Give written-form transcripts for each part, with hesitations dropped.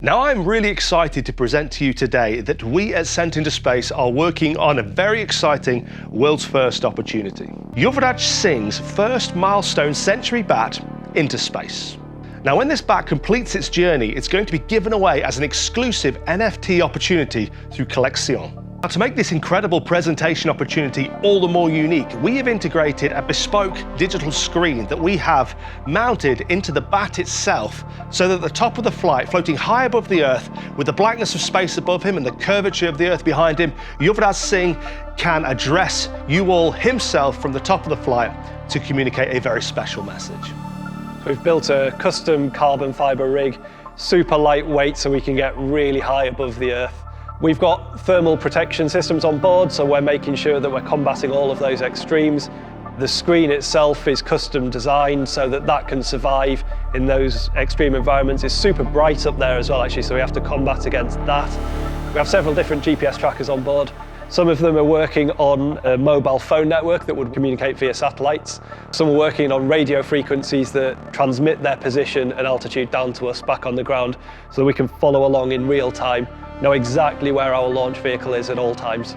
Now I'm really excited to present to you today that we at Sent into Space are working on a very exciting world's first opportunity. Yuvraj Singh's first milestone century bat into space. Now when this bat completes its journey, it's going to be given away as an exclusive NFT opportunity through Colexion. Now, to make this incredible presentation opportunity all the more unique, we have integrated a bespoke digital screen that we have mounted into the bat itself, so that at the top of the flight, floating high above the Earth, with the blackness of space above him and the curvature of the Earth behind him, Yuvraj Singh can address you all himself from the top of the flight to communicate a very special message. We've built a custom carbon fibre rig, super lightweight so we can get really high above the Earth. We've got thermal protection systems on board, so we're making sure that we're combating all of those extremes. The screen itself is custom designed so that that can survive in those extreme environments. It's super bright up there as well, actually, so we have to combat against that. We have several different GPS trackers on board. Some of them are working on a mobile phone network that would communicate via satellites. Some are working on radio frequencies that transmit their position and altitude down to us back on the ground, so we can follow along in real time, know exactly where our launch vehicle is at all times.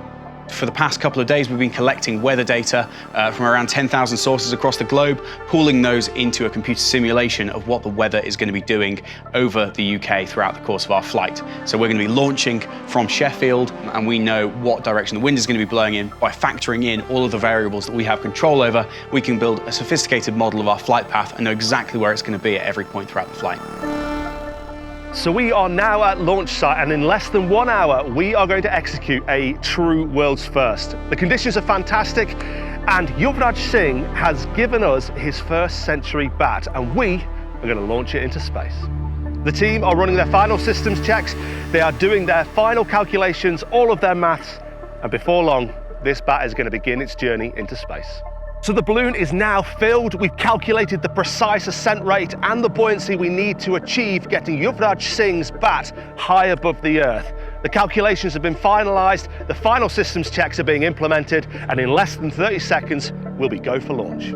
For the past couple of days, we've been collecting weather data from around 10,000 sources across the globe, pooling those into a computer simulation of what the weather is going to be doing over the UK throughout the course of our flight. So we're going to be launching from Sheffield, and we know what direction the wind is going to be blowing in. By factoring in all of the variables that we have control over, we can build a sophisticated model of our flight path and know exactly where it's going to be at every point throughout the flight. So we are now at launch site, and in less than 1 hour, we are going to execute a true world's first. The conditions are fantastic, and Yuvraj Singh has given us his first century bat, and we are going to launch it into space. The team are running their final systems checks, they are doing their final calculations, all of their maths, and before long, this bat is going to begin its journey into space. So the balloon is now filled. We've calculated the precise ascent rate and the buoyancy we need to achieve getting Yuvraj Singh's bat high above the Earth. The calculations have been finalized, the final systems checks are being implemented, and in less than 30 seconds, we'll be go for launch.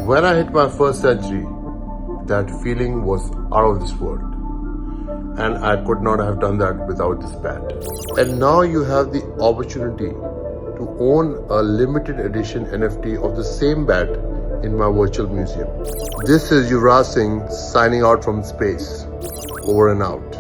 When I hit my first century, that feeling was out of this world. And I could not have done that without this bat. And now you have the opportunity to own a limited edition NFT of the same bat in my virtual museum. This is Yuvraj Singh signing out from space. Over and out.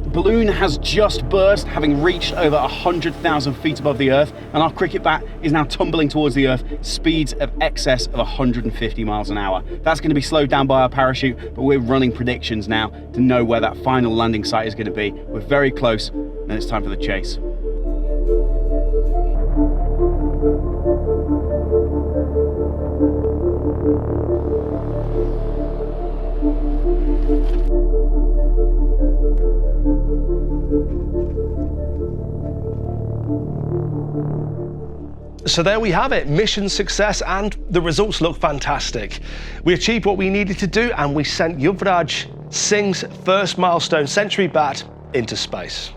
The balloon has just burst, having reached over 100,000 feet above the Earth, and our cricket bat is now tumbling towards the Earth, speeds of excess of 150 miles an hour. That's going to be slowed down by our parachute, but we're running predictions now to know where that final landing site is going to be. We're very close, and it's time for the chase. So there we have it, mission success, and the results look fantastic. We achieved what we needed to do, and we sent Yuvraj Singh's first milestone century bat into space.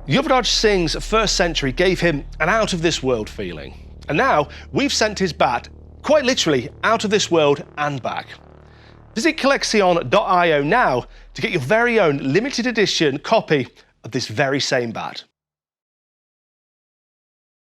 Yuvraj Singh's first century gave him an out-of-this-world feeling. And now we've sent his bat, quite literally, out of this world and back. Visit Colexion.io now to get your very own limited edition copy of this very same bat.